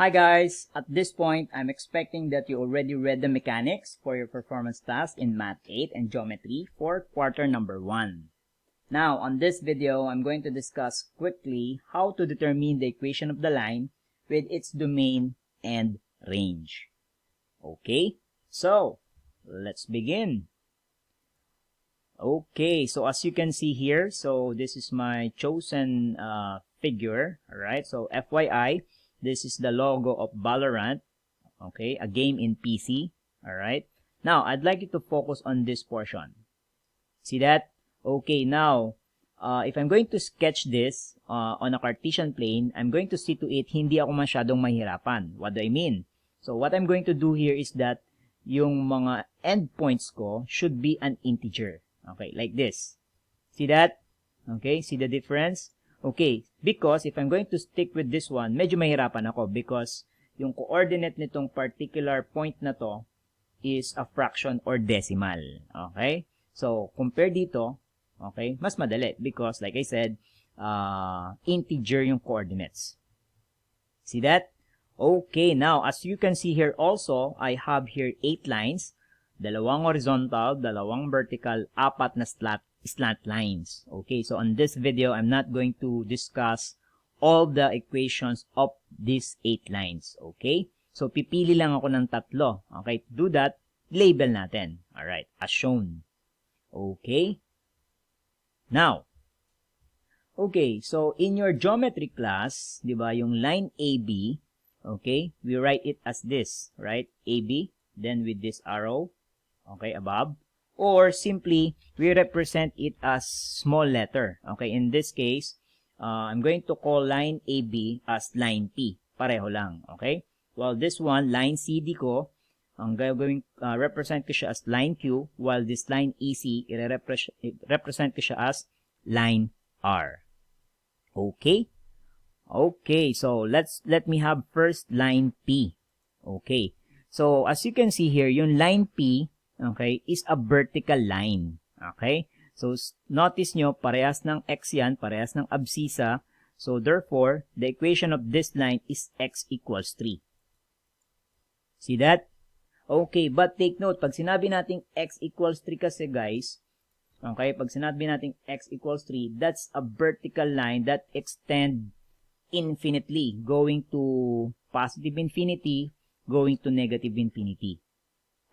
Hi guys! At this point, I'm expecting that you already read the mechanics for your performance task in Math 8 and Geometry for quarter number 1. Now, on this video, I'm going to discuss quickly how to determine the equation of the line with its domain and range. Okay, so let's begin. Okay, so as you can see here, so this is my chosen figure, alright? So FYI, this is the logo of Valorant, okay, a game in PC, alright? Now, I'd like you to focus on this portion. See that? Okay, now, if I'm going to sketch this on a Cartesian plane, I'm going to see to it hindi ako masyadong mahirapan. What do I mean? So, what I'm going to do here is that yung mga endpoints ko should be an integer. Okay, like this. See that? Okay, see the difference? Okay, because if I'm going to stick with this one, medyo mahirapan ako because yung coordinate nitong particular point na to is a fraction or decimal. Okay? So, compare dito, okay, mas madali because like I said, integer yung coordinates. See that? Okay, now as you can see here also, I have here 8 lines. Dalawang horizontal, dalawang vertical, 4 na slant lines. Okay, so on this video, I'm not going to discuss all the equations of these 8 lines. Okay, so pipili lang ako ng 3. Okay, to do that, label natin. Alright, as shown. Okay, now, okay, so in your geometry class, di ba, yung line AB, okay, we write it as this, right? AB, then with this arrow, okay, above, or simply we represent it as small letter. Okay, in this case, I'm going to call line AB as line P. Pareho lang, okay? While this one, line CD ko, ang gagawin, represent ko siya as line Q, while this line EC, represent ko siya as line R. Okay? Okay, so let me have first line P. Okay, so as you can see here, yung line P, okay, is a vertical line. Okay? So, notice nyo, parehas ng x yan, parehas ng abscissa. So, therefore, the equation of this line is x equals 3. See that? Okay, but take note, pag sinabi natin x equals 3 kasi guys, okay, pag sinabi natin x equals 3, that's a vertical line that extend infinitely, going to positive infinity, going to negative infinity.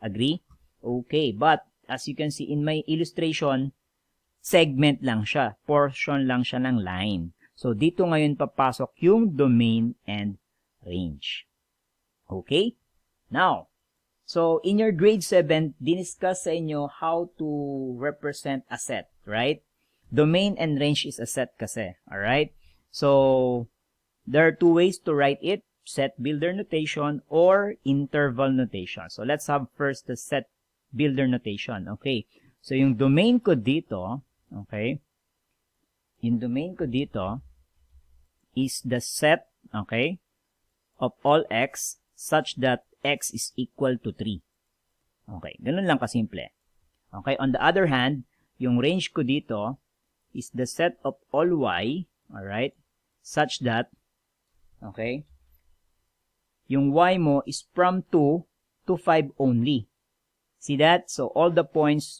Agree? Okay, but as you can see in my illustration, segment lang siya, portion lang siya ng line. So, dito ngayon papasok yung domain and range. Okay? Now, so in your grade 7, diniscuss sa inyo how to represent a set, right? Domain and range is a set kasi, alright? So, there are 2 ways to write it, set builder notation or interval notation. So, let's have first the set builder notation. Okay. So, yung domain ko dito, okay, yung domain ko dito is the set, okay, of all x such that x is equal to 3. Okay. Ganun lang kasimple. Okay. On the other hand, yung range ko dito is the set of all y, alright, such that, okay, yung y mo is from 2 to 5 only. See that? So, all the points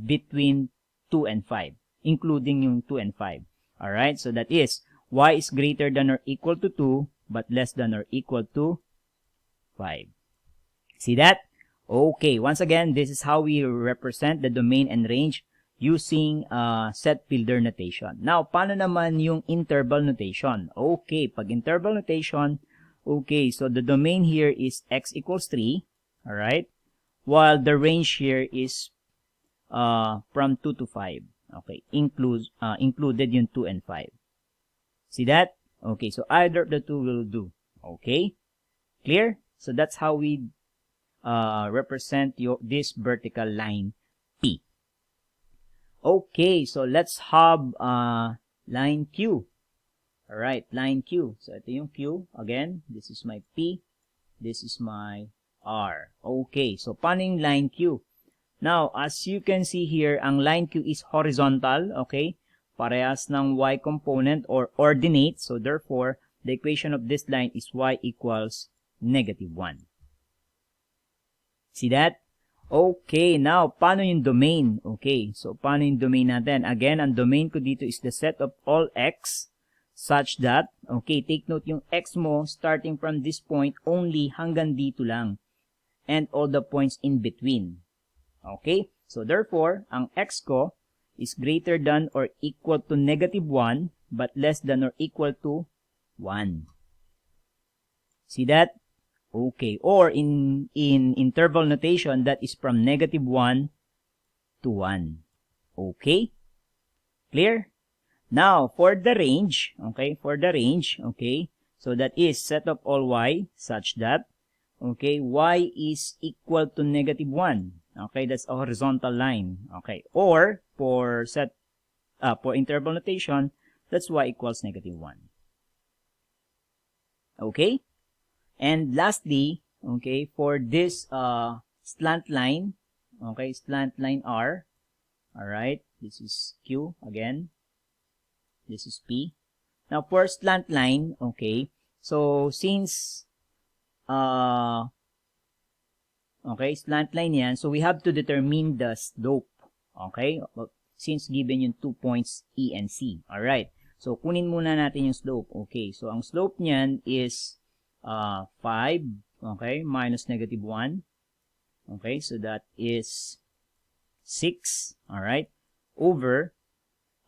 between 2 and 5, including yung 2 and 5. Alright? So, that is, y is greater than or equal to 2, but less than or equal to 5. See that? Okay. Once again, this is how we represent the domain and range using set builder notation. Now, paano naman yung interval notation? Okay. Pag interval notation, okay. So, the domain here is x equals 3. Alright? While the range here is from 2 to 5. Okay, included yung 2 and 5. See that? Okay, so either of the two will do. Okay? Clear? So that's how we represent this vertical line P. Okay, so let's have line Q. Alright, line Q. So ito yung Q. Again, this is my P. This is my R. Okay, so paano yung line Q? Now, as you can see here, ang line Q is horizontal, okay? Parehas ng y component or ordinate, so therefore, the equation of this line is y equals -1. See that? Okay, now, paano yung domain? Okay, so paano yung domain natin? Again, ang domain ko dito is the set of all x such that, okay, take note yung x mo starting from this point only hanggang dito lang. And all the points in between. Okay, so therefore, ang x ko is greater than or equal to -1 but less than or equal to 1. See that? Okay, or in interval notation, that is from -1 to 1. Okay? Clear? Now, for the range, okay, so that is set of all y such that, okay, y is equal to -1. Okay, that's a horizontal line. Okay, or for interval notation, that's y equals -1. Okay? And lastly, okay, for this slant line, okay, slant line R, alright, this is Q again, this is P. Now, for slant line, okay, so since, okay, slant line yan, so we have to determine the slope, okay, since given yung 2 points E and C, alright. So, kunin muna natin yung slope, okay, so ang slope niyan is 5, okay, minus -1. Okay, so that is 6, alright, over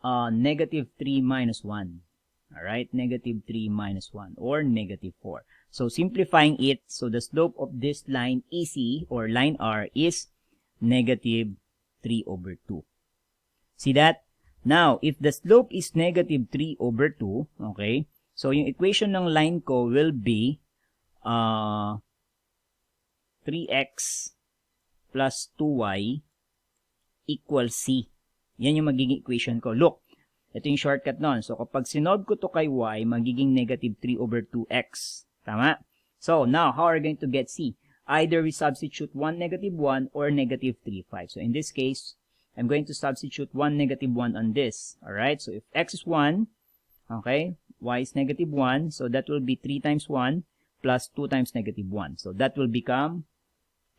-3 minus 1. Alright, -3 minus 1, or -4. So, simplifying it, so the slope of this line EC, or line R, is -3 over 2. See that? Now, if the slope is -3 over 2, okay, so yung equation ng line ko will be 3x plus 2y equals C. Yan yung magiging equation ko. Look, ito yung shortcut nun. So, kapag sinolve ko to kay y, magiging -3 over 2x. Tama? So, now, how are we going to get C? Either we substitute 1 -1 or -3, 5. So, in this case, I'm going to substitute 1 -1 on this. Alright? So, if x is 1, okay, y is -1, so that will be 3 times 1 plus 2 times -1. So, that will become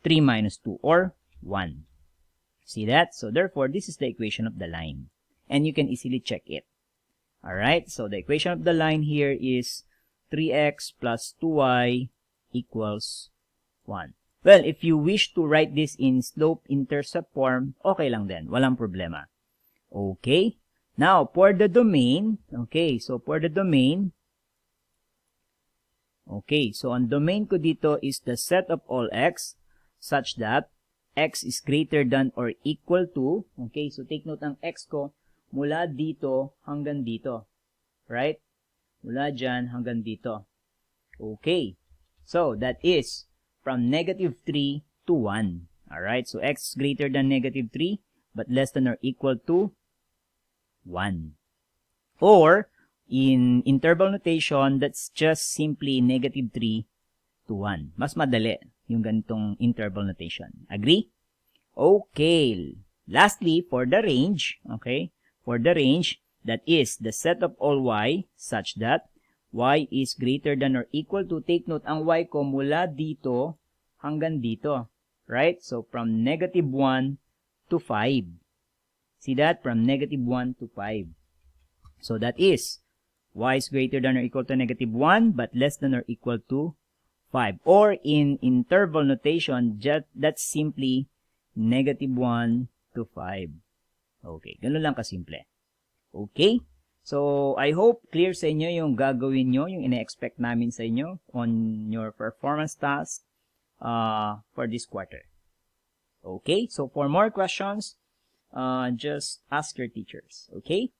3 minus 2, or 1. See that? So, therefore, this is the equation of the line. And you can easily check it. Alright? So, the equation of the line here is 3x plus 2y equals 1. Well, if you wish to write this in slope-intercept form, okay lang din. Walang problema. Okay? Now, for the domain, okay, so for the domain, okay, so ang domain ko dito is the set of all x such that x is greater than or equal to, okay, so take note ang x ko mula dito hanggang dito, right? Mula dyan hanggang dito. Okay, so that is from -3 to 1. Alright, so x is greater than -3 but less than or equal to 1. Or, in interval notation, that's just simply -3 to 1. Mas madali yung ganitong interval notation. Agree? Okay. Lastly, for the range, okay, for the range, that is the set of all y such that y is greater than or equal to, take note, ang y ko mula dito hanggang dito. Right? So, from -1 to 5. See that? From -1 to 5. So, that is y is greater than or equal to -1 but less than or equal to 5. Or in interval notation, that's simply -1 to 5. Okay, ganun lang kasimple. Okay? So, I hope clear sa inyo yung gagawin nyo, yung ina-expect namin sa inyo on your performance task for this quarter. Okay? So, for more questions, just ask your teachers. Okay?